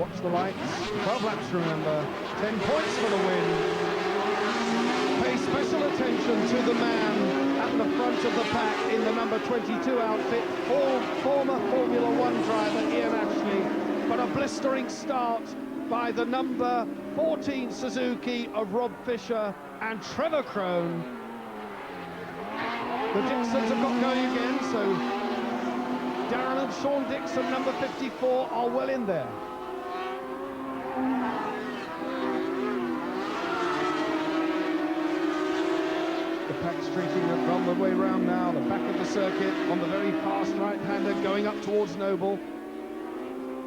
Watch the lights. 12 laps, remember. 10 points for the win. Pay special attention to the man at the front of the pack in the number 22 outfit. Former Formula One driver Ian Ashley. But a blistering start by the number 14 Suzuki of Rob Fisher and Trevor Crone. The Dixons have got going again, so Darren and Sean Dixon, number 54, are well in there. The pack streaking have gone the way round now, the back of the circuit on the very fast right-hander going up towards Noble.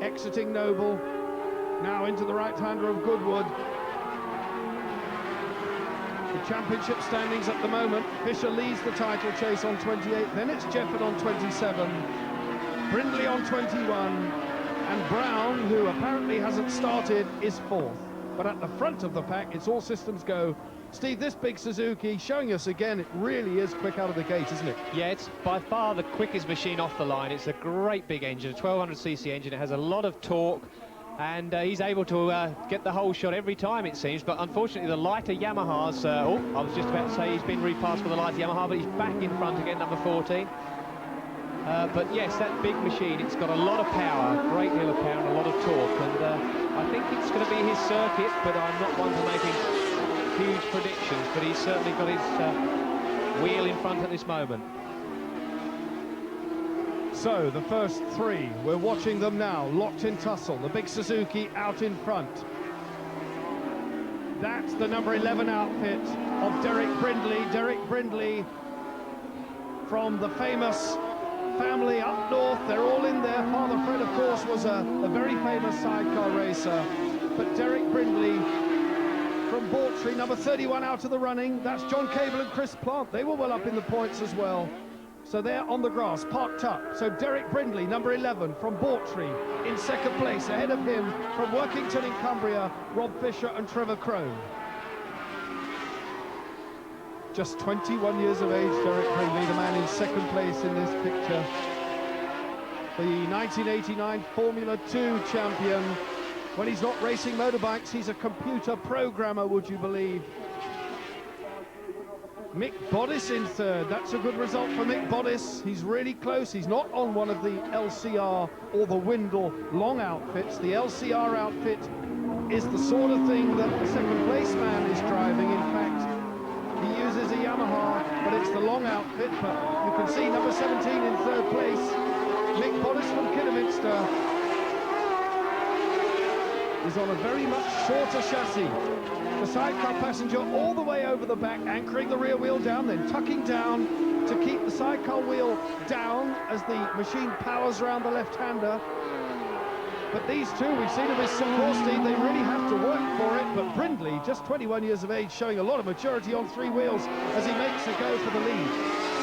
Exiting Noble, now into the right-hander of Goodwood. The championship standings at the moment, Fisher leads the title chase on 28, then it's Jefford on 27, Brindley on 21, and Brown, who apparently hasn't started, is fourth. But at the front of the pack, it's all systems go. Steve, this big Suzuki showing us again, it really is quick out of the gate, isn't it? Yeah, it's by far the quickest machine off the line. It's a great big engine, a 1200cc engine. It has a lot of torque, and he's able to get the whole shot every time, it seems. But unfortunately, the lighter Yamahas, I was just about to say he's been repassed for the lighter Yamaha, but he's back in front again, number 14. But yes, that big machine, it's got a lot of power, a great deal of power and a lot of torque, and I think it's going to be his circuit, but I'm not one for making huge predictions, but he's certainly got his wheel in front at this moment. So the first three, we're watching them now, locked in tussle. The big Suzuki out in front. That's the number 11 outfit of Derek Brindley. Derek Brindley from the famous family up north. They're all in there. Father Fred, of course, was a very famous sidecar racer. But Derek Brindley from Bawtry, number 31 out of the running. That's John Cable and Chris Plant. They were well up in the points as well. So they're on the grass, parked up. So Derek Brindley, number 11, from Bawtry, in second place. Ahead of him, from Workington in Cumbria, Rob Fisher and Trevor Crone. Just 21 years of age, Derek Brindley, the man in second place in this picture. The 1989 Formula 2 champion. When he's not racing motorbikes, he's a computer programmer, would you believe? Mick Boddice in third. That's a good result for Mick Boddice. He's really close. He's not on one of the LCR or the Windle long outfits. The LCR outfit is the sort of thing that the second place man is driving. In fact, he uses a Yamaha, but it's the long outfit. But you can see number 17 in third place, Mick Boddice from Kidderminster, is on a very much shorter chassis. The sidecar passenger all the way over the back, anchoring the rear wheel down, then tucking down to keep the sidecar wheel down as the machine powers around the left-hander. But these two, we've seen them with Sikorsky, they really have to work for it. But Brindley, just 21 years of age, showing a lot of maturity on three wheels as he makes a go for the lead.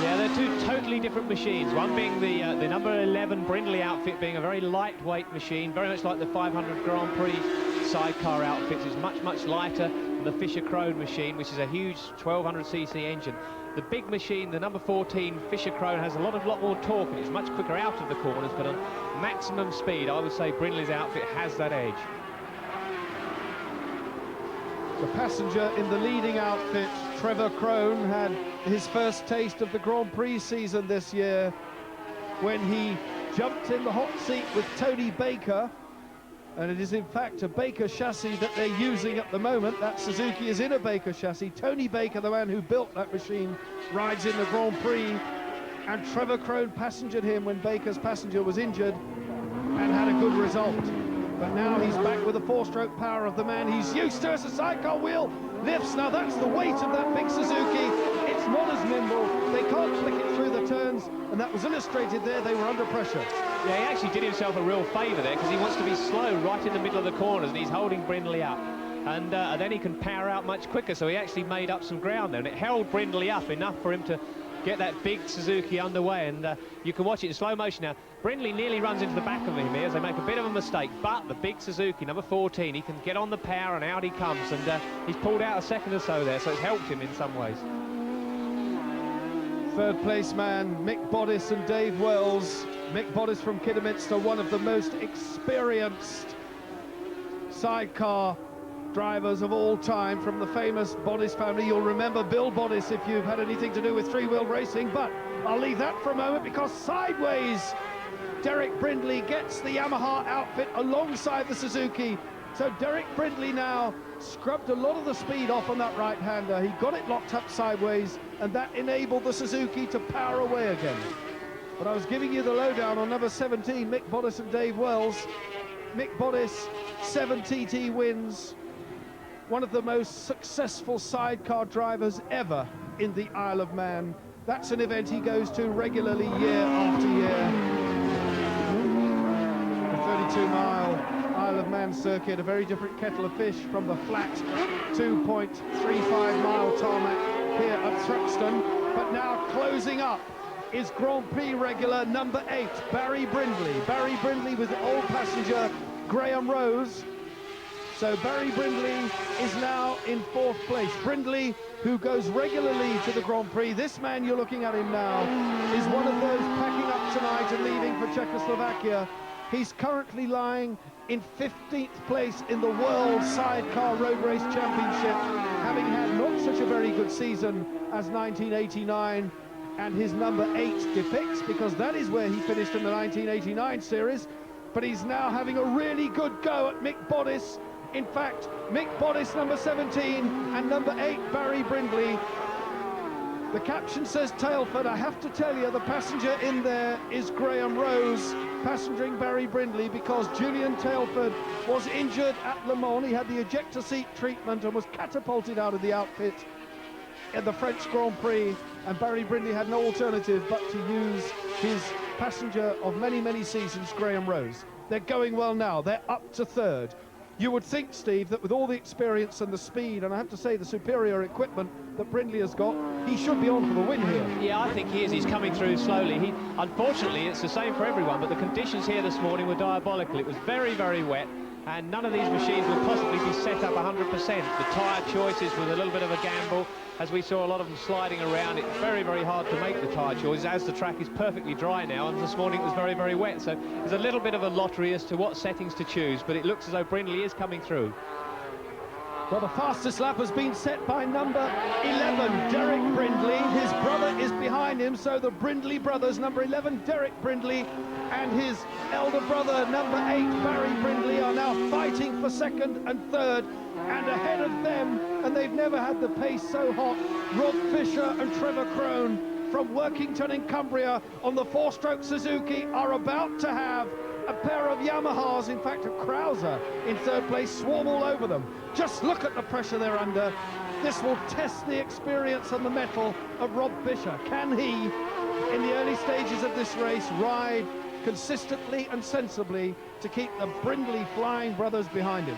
Yeah, they're two totally different machines. One being the number 11 Brindley outfit, being a very lightweight machine, very much like the 500 Grand Prix sidecar outfits. It's much, much lighter than the Fisher Crone machine, which is a huge 1200cc engine. The big machine, the number 14 Fisher Crone, has a lot more torque, and it's much quicker out of the corners, but on maximum speed, I would say Brindley's outfit has that edge. The passenger in the leading outfit, Trevor Crone, had his first taste of the Grand Prix season this year when he jumped in the hot seat with Tony Baker, and it is in fact a Baker chassis that they're using at the moment. That Suzuki is in a Baker chassis. Tony Baker, the man who built that machine, rides in the Grand Prix, and Trevor Crone passengered him when Baker's passenger was injured and had a good result. But now he's back with the four-stroke power of the man he's used to as a sidecar wheel lifts. Now that's the weight of that big Suzuki. It's not as nimble. They can't flick it through the turns, and that was illustrated there. They were under pressure. Yeah, he actually did himself a real favour there, because he wants to be slow right in the middle of the corners, and he's holding Brindley up. And then he can power out much quicker, so he actually made up some ground there, and it held Brindley up enough for him to get that big Suzuki underway. And you can watch it in slow motion now. Brindley nearly runs into the back of him here as they make a bit of a mistake, but the big Suzuki, number 14, he can get on the power, and out he comes, and he's pulled out a second or so there, so it's helped him in some ways. Third place man, Mick Boddice and Dave Wells. Mick Boddice from Kidderminster, one of the most experienced sidecar drivers of all time from the famous Boddice family. You'll remember Bill Boddice if you've had anything to do with three-wheel racing, but I'll leave that for a moment, because sideways Derek Brindley gets the Yamaha outfit alongside the Suzuki. So Derek Brindley now scrubbed a lot of the speed off on that right-hander. He got it locked up sideways, and that enabled the Suzuki to power away again. But I was giving you the lowdown on number 17, Mick Boddice and Dave Wells. Mick Boddice, 7 TT wins, one of the most successful sidecar drivers ever in the Isle of Man. That's an event he goes to regularly year after year. The 32-mile Isle of Man circuit, a very different kettle of fish from the flat 2.35-mile tarmac here at Thruxton. But now closing up is Grand Prix regular number 8, Barry Brindley. Barry Brindley with old passenger Graham Rose. So Barry Brindley is now in 4th place. Brindley, who goes regularly to the Grand Prix, this man you're looking at him now, is one of those packing up tonight and leaving for Czechoslovakia. He's currently lying in 15th place in the World Sidecar Road Race Championship, having had not such a very good season as 1989. And his number 8 depicts, because that is where he finished in the 1989 series. But he's now having a really good go at Mick Boddice. In fact, Mick Boddice, number 17, and number 8, Barry Brindley. The caption says Tailford. I have to tell you, the passenger in there is Graham Rose, passengering Barry Brindley, because Julian Tailford was injured at Le Mans. He had the ejector seat treatment and was catapulted out of the outfit in the French Grand Prix, and Barry Brindley had no alternative but to use his passenger of many, many seasons, Graham Rose. They're going well now. They're up to 3rd. You would think, Steve, that with all the experience and the speed, and I have to say the superior equipment that Brindley has got, he should be on for the win here. Yeah, I think he is. He's coming through slowly. Unfortunately, it's the same for everyone, but the conditions here this morning were diabolical. It was very, very wet, and none of these machines will possibly be set up 100%. The tyre choices was a little bit of a gamble. As we saw a lot of them sliding around, it's very, very hard to make the tyre choices, as the track is perfectly dry now, and this morning it was very, very wet. So there's a little bit of a lottery as to what settings to choose, but it looks as though Brindley is coming through. Well, the fastest lap has been set by number 11, Derek Brindley. His brother is behind him, so the Brindley brothers, number 11, Derek Brindley, and his elder brother, number 8, Barry Brindley, are now fighting for 2nd and 3rd, and ahead of them, and they've never had the pace so hot, Rob Fisher and Trevor Crone from Workington in Cumbria on the 4-stroke Suzuki are about to have a pair of Yamahas, in fact a Krauser in 3rd place, swarm all over them. Just look at the pressure they're under. This will test the experience and the mettle of Rob Fisher. Can he, in the early stages of this race, ride consistently and sensibly to keep the Brindley flying brothers behind him?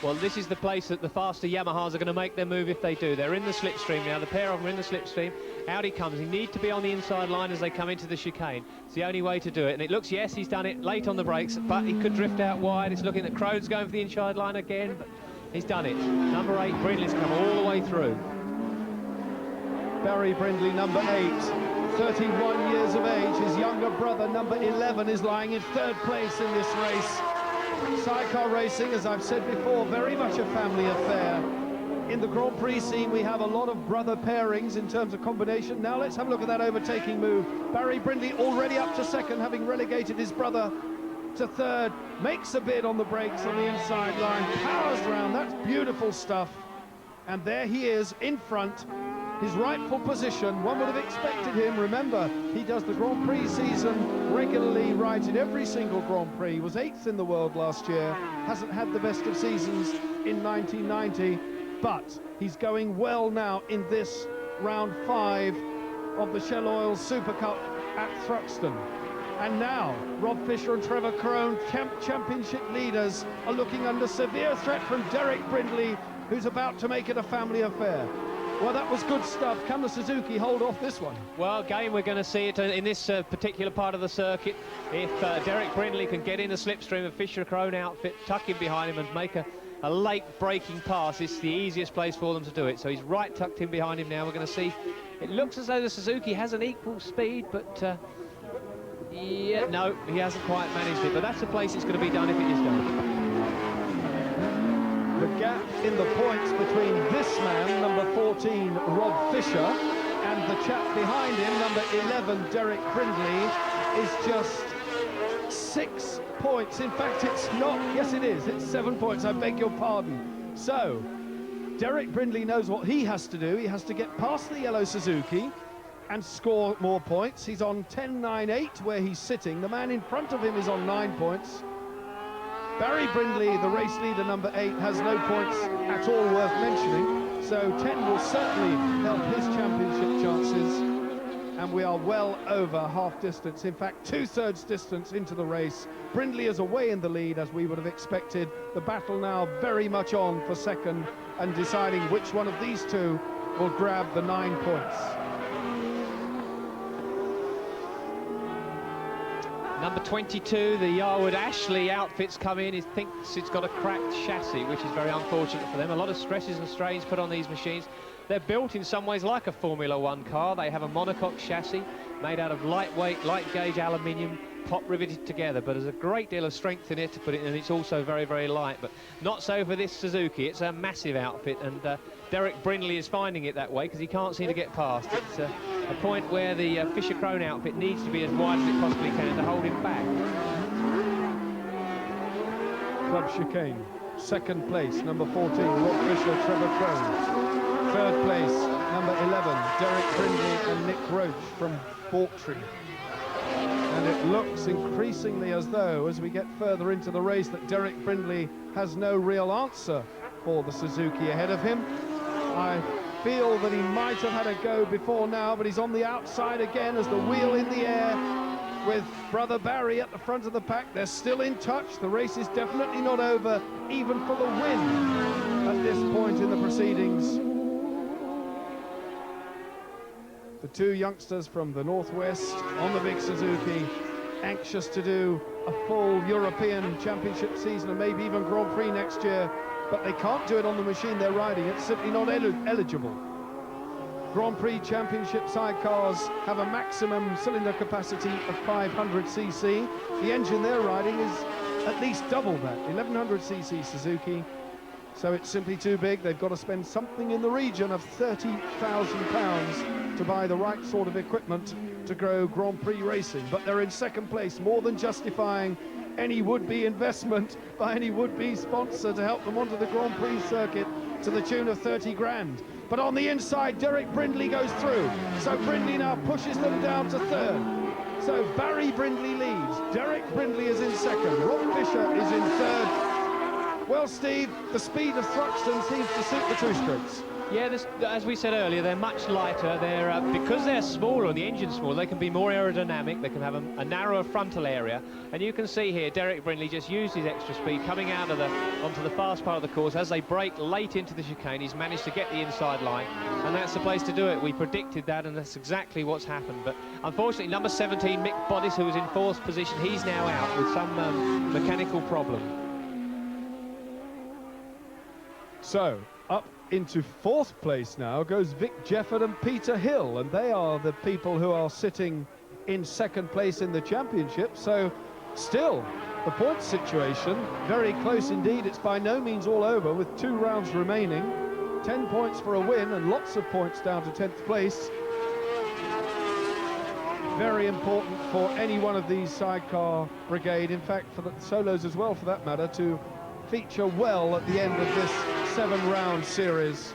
Well, this is the place that the faster Yamahas are going to make their move if they do. They're in the slipstream now. The pair of them are in the slipstream. Out he comes. He needs to be on the inside line as they come into the chicane. It's the only way to do it. And it looks, yes, he's done it late on the brakes, but he could drift out wide. It's looking that Crone's going for the inside line again, but he's done it. Number 8, Brindley's come all the way through. Barry Brindley, number 8, 31 years of age. His younger brother, number 11, is lying in 3rd place in this race. Sidecar racing, as I've said before, very much a family affair. In the Grand Prix scene, we have a lot of brother pairings in terms of combination. Now let's have a look at that overtaking move. Barry Brindley already up to 2nd, having relegated his brother to 3rd. Makes a bid on the brakes on the inside line, powers round. That's beautiful stuff. And there he is in front. His rightful position, one would have expected him. Remember, he does the Grand Prix season regularly, right in every single Grand Prix. He was 8th in the world last year, hasn't had the best of seasons in 1990, but he's going well now in this round 5 of the Shell Oil Supercup at Thruxton. And now, Rob Fisher and Trevor Crone, championship leaders, are looking under severe threat from Derek Brindley, who's about to make it a family affair. Well, that was good stuff. Can the Suzuki hold off this one? Well, again, we're going to see it in this particular part of the circuit. If Derek Brindley can get in the slipstream of Fisher Crone outfit, tuck him behind him and make a late braking pass, it's the easiest place for them to do it. So he's right tucked in behind him now. We're going to see. It looks as though the Suzuki has an equal speed, but yeah, no, he hasn't quite managed it. But that's the place it's going to be done if it is done. the gap in the points between this man, number 14, Rob Fisher, and the chap behind him, number 11, Derek Brindley, is just 6 points. In fact, it's not, yes it is, it's 7 points, I beg your pardon. So, Derek Brindley knows what he has to do. He has to get past the yellow Suzuki and score more points. He's on 10.98 where he's sitting. The man in front of him is on 9 points. Barry Brindley, the race leader, number 8, has no points at all worth mentioning. So 10 will certainly help his championship chances. And we are well over half distance, in fact 2/3 distance into the race. Brindley is away in the lead as we would have expected. The battle now very much on for second and deciding which one of these two will grab the 9 points. Number 22, the Yarwood Ashley outfit's come in. He thinks it's got a cracked chassis, which is very unfortunate for them. A lot of stresses and strains put on these machines. They're built in some ways like a Formula One car. They have a monocoque chassis made out of lightweight, light gauge aluminium, top riveted together, but there's a great deal of strength in it to put it, and it's also very, very light. But not so for this Suzuki. It's a massive outfit, and Derek Brindley is finding it that way because he can't seem to get past. It's a point where the Fisher Crone outfit needs to be as wide as it possibly can to hold him back. Club chicane, second place, number 14, Rob Fisher, Trevor Crone. Third place, number 11, Derek Brindley and Nick Roche from Bawtry. And it looks increasingly as though, as we get further into the race, that Derek Brindley has no real answer for the Suzuki ahead of him. I feel that he might have had a go before now, but he's on the outside again as the wheel in the air with brother Barry at the front of the pack. They're still in touch. The race is definitely not over, even for the win at this point in the proceedings. The two youngsters from the Northwest on the big Suzuki, anxious to do a full European Championship season and maybe even Grand Prix next year, but they can't do it on the machine they're riding. It's simply not eligible. Grand Prix Championship sidecars have a maximum cylinder capacity of 500cc. The engine they're riding is at least double that, 1100cc Suzuki. So it's simply too big. They've got to spend something in the region of £30,000 to buy the right sort of equipment to grow Grand Prix racing. But they're in second place, more than justifying any would-be investment by any would-be sponsor to help them onto the Grand Prix circuit to the tune of 30 grand. But on the inside, Derek Brindley goes through. So Brindley now pushes them down to third. So Barry Brindley leads. Derek Brindley is in second. Rob Fisher is in third. Well, Steve, the speed of Thruxton seems to suit the two-strokes. Yeah, as we said earlier, they're much lighter. They're because they're smaller and the engine's smaller, they can be more aerodynamic. They can have a narrower frontal area. And you can see here, Derek Brindley just used his extra speed coming out of onto the fast part of the course. As they brake late into the chicane, he's managed to get the inside line, and that's the place to do it. We predicted that, and that's exactly what's happened. But unfortunately, number 17, Mick Boddice, who was in fourth position, he's now out with some mechanical problem. So, up into fourth place now goes Vic Jefford and Peter Hill, and they are the people who are sitting in second place in the championship. So, still, the points situation very close indeed. It's by no means all over with 2 rounds remaining. 10 points for a win and lots of points down to 10th place. Very important for any one of these sidecar brigade, in fact for the solos as well for that matter, to feature well at the end of this 7-round series.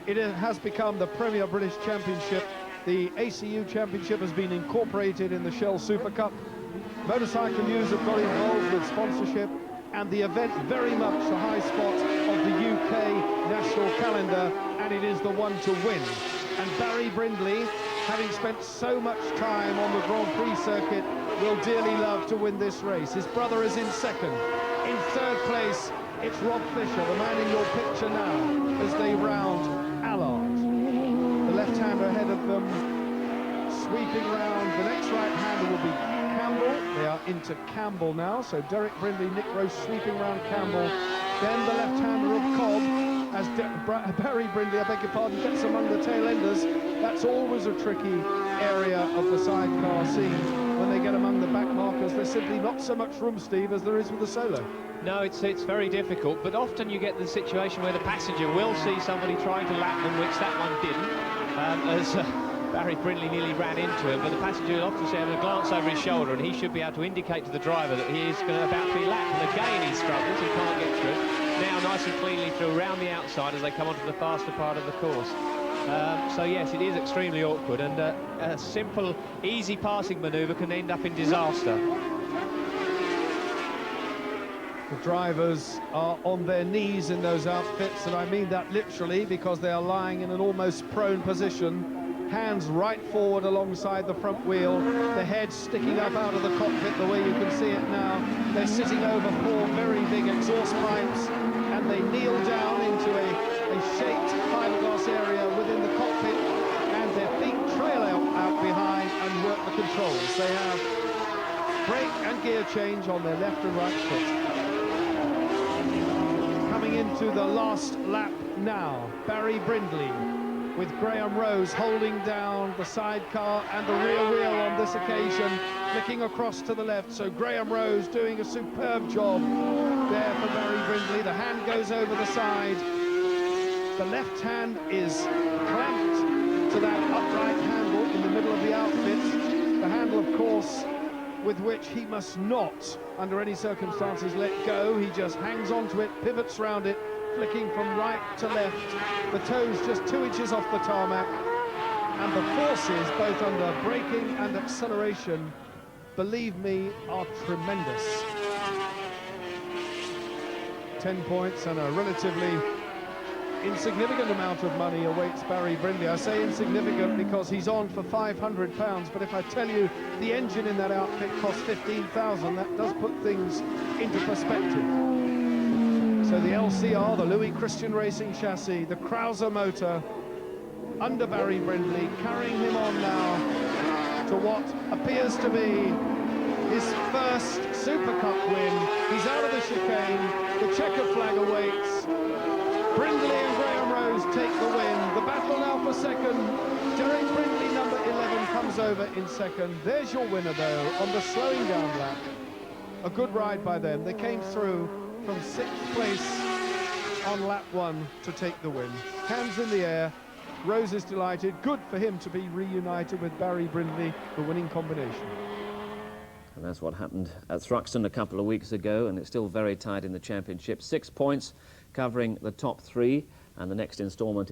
It has become the Premier British Championship. The ACU Championship has been incorporated in the Shell Supercup. Motorcycle News have got involved with sponsorship, and the event very much the high spot of the UK national calendar, and it is the one to win. And Barry Brindley, having spent so much time on the Grand Prix circuit, will dearly love to win this race. His brother is in second. In third place, it's Rob Fisher, the man in your picture now, as they round Allard. The left-hander ahead of them, sweeping round. The next right-hander will be Campbell. They are into Campbell now, so Derek Brindley, Nick Roche sweeping round Campbell. Then the left-hander of Cobb, as Barry Brindley, I beg your pardon, gets among the tail-enders. That's always a tricky area of the sidecar scene, when they get among the back markers, there's simply not so much room, Steve, as there is with the solo. No, it's very difficult, but often you get the situation where the passenger will see somebody trying to lap them, which that one didn't, as Barry Brindley nearly ran into him, but the passenger will often see having a glance over his shoulder, and he should be able to indicate to the driver that he is about to be lapped. And again, he struggles, he can't get through. Now nice and cleanly through around the outside as they come onto the faster part of the course. So yes, it is extremely awkward, and a simple, easy passing manoeuvre can end up in disaster. The drivers are on their knees in those outfits, and I mean that literally, because they are lying in an almost prone position, hands right forward alongside the front wheel, the head sticking up out of the cockpit the way you can see it now. They're sitting over 4 very big exhaust pipes, and they kneel down into a shaped fiberglass area within the cockpit, and their feet trail out behind and work the controls. They have brake and gear change on their left and right foot. Coming into the last lap now, Barry Brindley with Graham Rose holding down the sidecar and the rear wheel on this occasion, flicking across to the left. So Graham Rose doing a superb job there for Barry Brindley. The hand goes over the side. The left hand is clamped to that upright handle in the middle of the outfit. The handle, of course, with which he must not, under any circumstances, let go. He just hangs onto it, pivots round it, flicking from right to left. The toes just 2 inches off the tarmac. And the forces, both under braking and acceleration, believe me, are tremendous. 10 points and a relatively insignificant amount of money awaits Barry Brindley. I say insignificant because he's on for £500, but if I tell you the engine in that outfit costs $15,000, that does put things into perspective. So the LCR, the Louis Christian Racing chassis, the Krauser motor under Barry Brindley, carrying him on now to what appears to be his first Supercup win. He's out of the chicane, the checker flag awaits. Brindley and Graham Rose take the win. The battle now for second. Darren Brindley, number 11, comes over in second. There's your winner, though, on the slowing down lap. A good ride by them. They came through from 6th place on lap 1 to take the win. Hands in the air. Rose is delighted. Good for him to be reunited with Barry Brindley, the winning combination. And that's what happened at Thruxton a couple of weeks ago, and it's still very tight in the championship. 6 points covering the top 3, and the next instalment